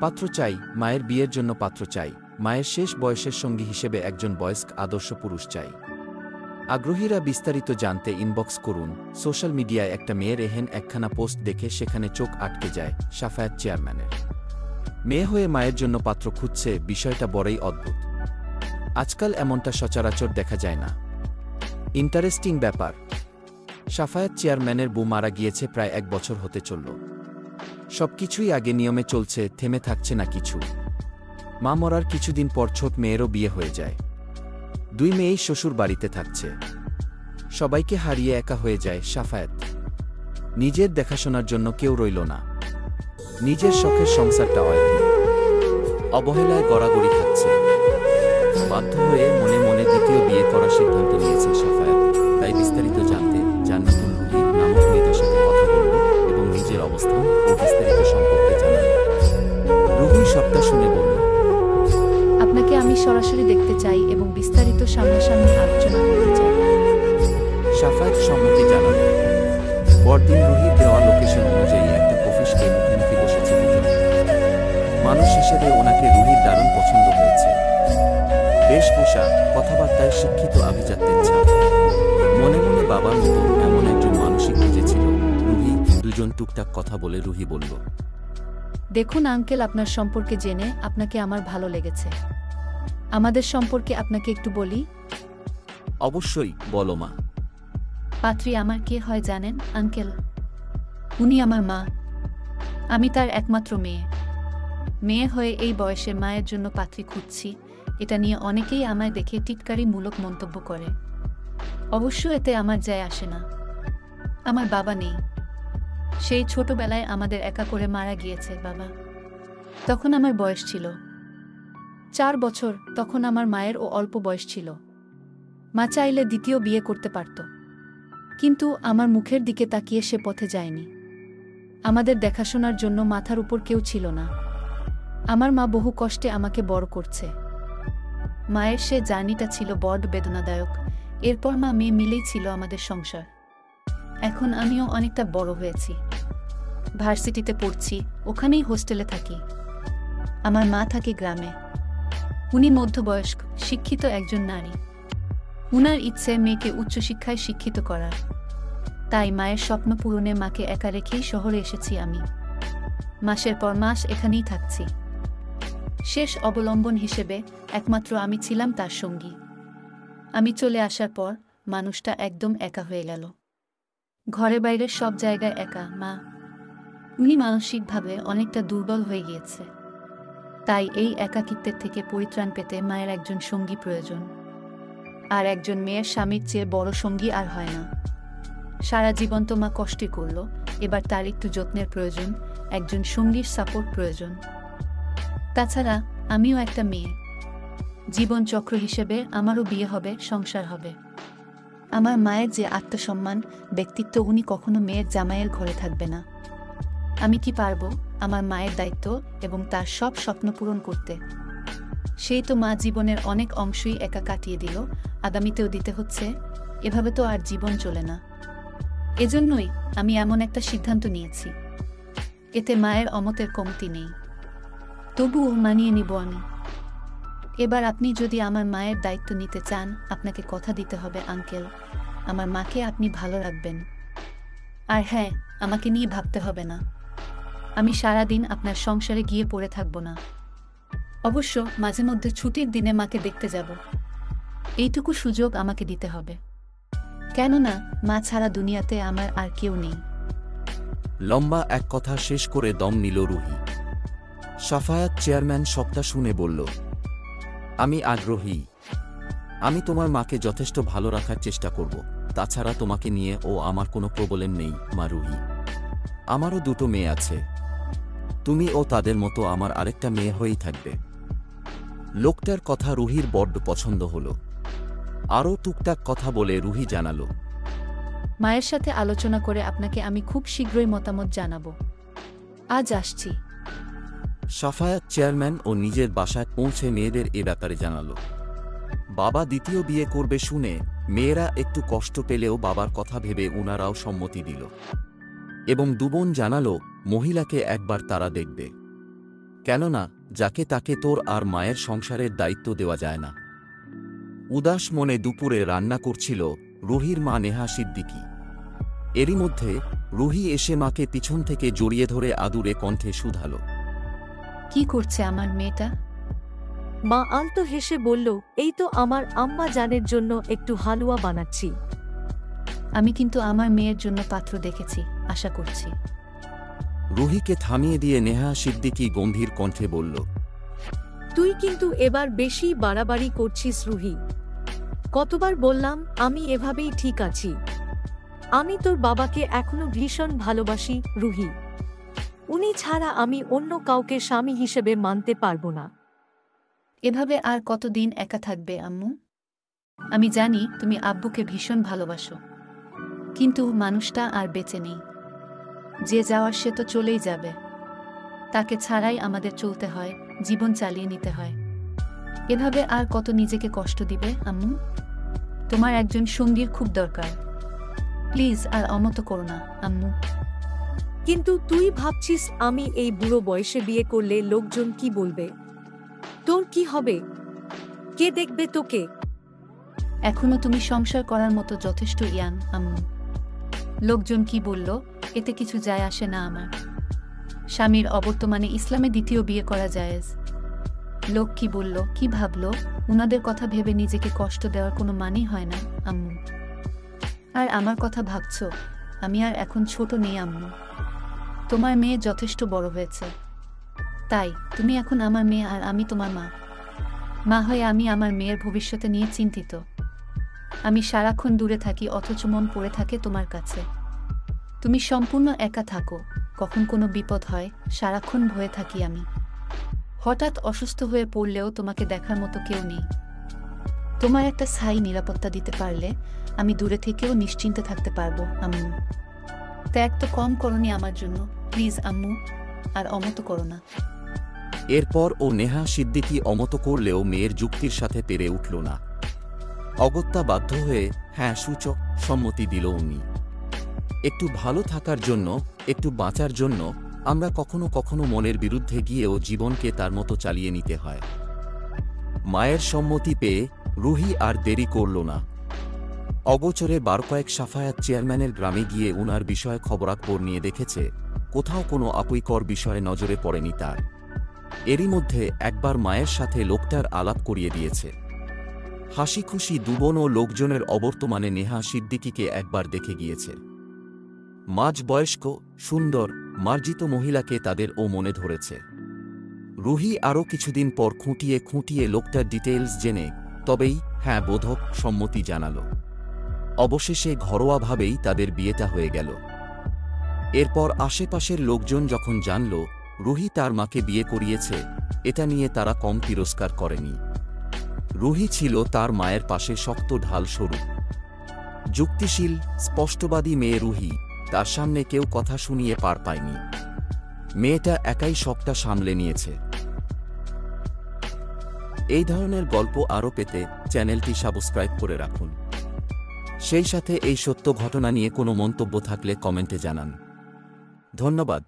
পাত্র চাই, মায়ের বিয়ের জন্য পাত্র চাই, মায়ের শেষ বয়সের সঙ্গী হিসেবে একজন বয়স্ক আদর্শ পুরুষ চাই। আগ্রহীরা বিস্তারিত জানতে ইনবক্স করুন। সোশ্যাল মিডিয়ায় একটা মেয়ের এহেন একখানা পোস্ট দেখে সেখানে চোখ আটকে যায় সাফায়াত চেয়ারম্যানের। মেয়ে হয়ে মায়ের জন্য পাত্র খুঁজছে, বিষয়টা বড়ই অদ্ভুত। আজকাল এমনটা সচরাচর দেখা যায় না। ইন্টারেস্টিং ব্যাপার, সাফায়াত চেয়ারম্যানের বউ মারা গিয়েছে প্রায় 1 বছর হতে চলল। সবকিছুই আগে নিয়মে চলছে, থেমে থাকছে না কিছু। মা মরার কিছুদিন পর ছোট মেয়েরও বিয়ে হয়ে যায়। 2 মেয়েই শ্বশুর বাড়িতে থাকছে। সবাইকে হারিয়ে একা হয়ে যায় সাফায়াত। নিজের দেখাশোনার জন্য কেউ রইল না। নিজের শখের সংসারটা অবহেলায় গড়াগড়ি খাচ্ছে। বাধ্য হয়ে মনে মনে দ্বিতীয় বিয়ে করার সিদ্ধান্ত নিয়েছে সাফায়াত। তাই বিস্তারিত জানতে জান্নাতুল রুহি নামক মেয়েটার সাথে কথা বলল এবং নিজের অবস্থান ও বিস্তারিত সম্পর্কে জানাল। রুহি সবটা শুনে বলল, আপনাকে আমি সরাসরি দেখতে চাই এবং বিস্তারিত সামনাসামনি আলোচনা করতে চাই। সাফায়াত সম্মতি জানাল। পরদিন রুহি দেওয়া লোকেশন অনুযায়ী একটা কফিশকে মুখোমুখি বসেছে দুজন। মানুষ হিসেবে ওনাকে রুহির দারুণ পছন্দ হয়েছে। বেশভূষা, কথাবার্তায় শিক্ষিত আভিজাত্যের ছাপ। মনে মনে বাবার মতো এমন একজন মানসিক খুঁজেছিল রুহি। দুজন টুকটাক কথা বলে রুহি বলল, দেখুন আঙ্কেল, আপনার সম্পর্কে জেনে আপনাকে আমার ভালো লেগেছে। আমাদের সম্পর্কে আপনাকে একটু বলি। অবশ্যই, বলো মা। পাত্রী আমার কে হয় জানেন আঙ্কেল? উনি আমার মা। আমি তার একমাত্র মেয়ে। মেয়ে হয়ে এই বয়সে মায়ের জন্য পাত্রী খুঁজছি, এটা নিয়ে অনেকেই আমায় দেখে টিটকারিমূলক মন্তব্য করে। অবশ্য এতে আমার যায় আসে না। আমার বাবা নেই। সেই ছোটবেলায় আমাদের একা করে মারা গিয়েছে বাবা। তখন আমার বয়স ছিল 4 বছর। তখন আমার মায়েরও অল্প বয়স ছিল। মা চাইলে দ্বিতীয় বিয়ে করতে পারত, কিন্তু আমার মুখের দিকে তাকিয়ে সে পথে যায়নি। আমাদের দেখাশোনার জন্য মাথার উপর কেউ ছিল না। আমার মা বহু কষ্টে আমাকে বড় করছে। মায়ের সে জার্নিটা ছিল বড় বেদনাদায়ক। এরপর মা মেয়ে মিলেই ছিল আমাদের সংসার। এখন আমিও অনেকটা বড় হয়েছি, ভার্সিটিতে পড়ছি, ওখানেই হোস্টেলে থাকি। আমার মা থাকে গ্রামে। উনি মধ্যবয়স্ক, শিক্ষিত একজন নারী। উনার ইচ্ছে মেয়েকে উচ্চশিক্ষায় শিক্ষিত করার। তাই মায়ের স্বপ্ন পূরণে মাকে একা রেখেই শহরে এসেছি আমি। মাসের পর মাস এখানেই থাকছি। শেষ অবলম্বন হিসেবে একমাত্র আমি ছিলাম তার সঙ্গী। আমি চলে আসার পর মানুষটা একদম একা হয়ে গেল। ঘরে বাইরে সব জায়গায় একা। মা উনি মানসিকভাবে অনেকটা দুর্বল হয়ে গিয়েছে। তাই এই একাকিত্বের থেকে পরিত্রাণ পেতে মায়ের একজন সঙ্গী প্রয়োজন। আর একজন মেয়ের স্বামীর চেয়ে বড় সঙ্গী আর হয় না। সারা জীবন তো মা কষ্টই করল, এবার তার একটু যত্নের প্রয়োজন, একজন সঙ্গীর সাপোর্ট প্রয়োজন। তাছাড়া আমিও একটা মেয়ে। জীবনচক্র হিসেবে আমারও বিয়ে হবে, সংসার হবে। আমার মায়ের যে আত্মসম্মান, ব্যক্তিত্ব, উনি কখনো মেয়ের জামাইয়ের ঘরে থাকবে না। আমি কি পারবো আমার মায়ের দায়িত্ব এবং তার সব স্বপ্ন পূরণ করতে? সেই তো মা জীবনের অনেক অংশই একা কাটিয়ে দিল, আগামীতেও দিতে হচ্ছে। এভাবে তো আর জীবন চলে না। এজন্যই আমি এমন একটা সিদ্ধান্ত নিয়েছি। এতে মায়ের অমতের কমতি নেই, তবুও মানিয়ে নিব আমি। এবার আপনি যদি আমার মায়ের দায়িত্ব নিতে চান, আপনাকে কথা দিতে হবে আঙ্কেল, আমার মাকে আপনি ভালো রাখবেন। আর হ্যাঁ, আমাকে নিয়ে ভাবতে হবে না। আমি সারাদিন আপনার সংসারে গিয়ে পড়ে থাকব না। অবশ্য মাঝে মধ্যে ছুটির দিনে মাকে দেখতে যাব। এইটুকু সুযোগ আমাকে দিতে হবে, কেননা মা ছাড়া দুনিয়াতে আমার আর কেউ নেই। লম্বা এক কথা শেষ করে দম নিল রুহি। সাফায়াত চেয়ারম্যান সবটা শুনে বলল, আমি আগ্রহী। আমি তোমার মাকে যথেষ্ট ভালো রাখার চেষ্টা করব। তাছাড়া তোমাকে নিয়ে ও আমার কোনো প্রবলেম নেই মা রুহি। আমারও 2টো মেয়ে আছে। তুমি ও তাদের মতো আমার আরেকটা মেয়ে হয়েই থাকবে। লোকটার কথা রুহির বড্ড পছন্দ হল। আরও টুকটাক কথা বলে রুহি জানালো, মায়ের সাথে আলোচনা করে আপনাকে আমি খুব শীঘ্রই মতামত জানাবো। আজ আসছি। সাফায়াত চেয়ারম্যান ও নিজের বাসায় পৌঁছে মেয়েদের এ ব্যাপারে জানালো। বাবা দ্বিতীয় বিয়ে করবে শুনে মেয়েরা একটু কষ্ট পেলেও বাবার কথা ভেবে ওনারাও সম্মতি দিল এবং দুবোন জানালো মহিলাকে একবার তারা দেখবে। কেননা যাকে তাকে তোর আর মায়ের সংসারের দায়িত্ব দেওয়া যায় না। উদাস মনে দুপুরে রান্না করছিল রুহির মা নেহা সিদ্দিকী। এরই মধ্যে রুহি এসে মাকে পিছন থেকে জড়িয়ে ধরে আদুরে কণ্ঠে শুধালো। কি করছে আমার মেয়েটা? মা আলতো হেসে বলল, এই তো আমার আম্মা জানের জন্য একটু হালুয়া বানাচ্ছি। আমি কিন্তু আমার মেয়ের জন্য পাত্র দেখেছি, আশা করছি। রুহিকে থামিয়ে দিয়ে নেহা সিদ্দিকী গম্ভীর কণ্ঠে বলল, তুই কিন্তু এবার বেশি বাড়াবাড়ি করছিস রুহি। কতবার বললাম আমি এভাবেই ঠিক আছি। আমি তোর বাবাকে এখনো ভীষণ ভালোবাসি রুহি। উনি ছাড়া আমি অন্য কাউকে স্বামী হিসেবে মানতে পারবো না। এভাবে আর কতদিন একা থাকবে আম্মু? আমি জানি তুমি আব্বুকে ভীষণ ভালোবাসো, কিন্তু মানুষটা আর বেঁচে নেই। যে যাওয়ার সে তো চলেই যাবে। তাকে ছাড়াই আমাদের চলতে হয়, জীবন চালিয়ে নিতে হয়। এভাবে আর কত নিজেকে কষ্ট দিবে আম্মু? তোমার একজন সঙ্গীর খুব দরকার। প্লিজ আর অমত করো না আম্মু। কিন্তু তুই ভাবছিস আমি এই বুড়ো বয়সে বিয়ে করলে লোকজন কি বলবে? তোর কি হবে? কে দেখবে তোকে? এখনো তুমি সংসার করার মতো যথেষ্ট ইয়াং আম্মু। লোকজন কি বলল এতে কিছু যায় আসে না আমার। স্বামীর অবর্তমানে ইসলামে দ্বিতীয় বিয়ে করা জায়েজ। লোক কি বলল, কি ভাবল, উনাদের কথা ভেবে নিজেকে কষ্ট দেওয়ার কোনো মানেই হয় না আম্মু। আর আমার কথা ভাবছো? আমি আর এখন ছোট নেই আম্মু। তোমার মেয়ে যথেষ্ট বড় হয়েছে। তাই তুমি এখন আমার মেয়ে আর আমি তোমার মা। মা হয়ে আমি আমার মেয়ের ভবিষ্যতে নিয়ে চিন্তিত। আমি সারাক্ষণ দূরে থাকি অথচ মন পড়ে থাকে তোমার কাছে। তুমি সম্পূর্ণ একা থাকো, কখন কোনো বিপদ হয় সারাক্ষণ ভয়ে থাকি আমি। হঠাৎ অসুস্থ হয়ে পড়লেও তোমাকে দেখার মতো কেউ নেই। তোমার একটা স্থায়ী নিরাপত্তা দিতে পারলে আমি দূরে থেকেও নিশ্চিন্তে থাকতে পারবো আম্মু। ত্যাগ তো কম করনি আমার জন্য, প্লিজ আম্মু আর অমত করো না। এরপর ও নেহা সিদ্দিকী অমত করলেও মেয়ের যুক্তির সাথে পেরে উঠল না। অগত্যা বাধ্য হয়ে হ্যাঁ সূচক সম্মতি দিল উনি। একটু ভালো থাকার জন্য, একটু বাঁচার জন্য আমরা কখনো কখনো মনের বিরুদ্ধে গিয়েও জীবনকে তার মতো চালিয়ে নিতে হয়। মায়ের সম্মতি পেয়ে রুহি আর দেরি করল না। অগোচরে বার কয়েক সাফায়াত চেয়ারম্যানের গ্রামে গিয়ে উনার বিষয়ে খবরাখবর নিয়ে দেখেছে কোথাও কোনো আপয়কর বিষয়ে নজরে পড়েনি তার। এরই মধ্যে একবার মায়ের সাথে লোকটার আলাপ করিয়ে দিয়েছে। হাসি খুশি দুবোন ও লোকজনের অবর্তমানে নেহা সিদ্দিকীকে একবার দেখে গিয়েছে। মাঝ বয়স্ক, সুন্দর, মার্জিত মহিলাকে তাদের ও মনে ধরেছে। রুহি আরও কিছুদিন পর খুঁটিয়ে খুঁটিয়ে লোকটার ডিটেইলস জেনে তবেই হ্যাঁ বোধক সম্মতি জানাল। অবশেষে ঘরোয়াভাবেই তাদের বিয়েটা হয়ে গেল। এরপর আশেপাশের লোকজন যখন জানল রুহি তার মাকে বিয়ে করিয়েছে, এটা নিয়ে তারা কম তিরস্কার করেনি। রুহি ছিল তার মায়ের পাশে শক্ত ঢাল স্বরূপ। যুক্তিশীল, স্পষ্টবাদী মেয়ে রুহি, তার সামনে কেউ কথা শুনিয়ে পার পায়নি। মেয়েটা একাই সবটা সামলে নিয়েছে। এই ধরনের গল্প আরও পেতে চ্যানেলটি সাবস্ক্রাইব করে রাখুন। সেই সাথে এই সত্য ঘটনা নিয়ে কোনো মন্তব্য থাকলে কমেন্টে জানান। ধন্যবাদ।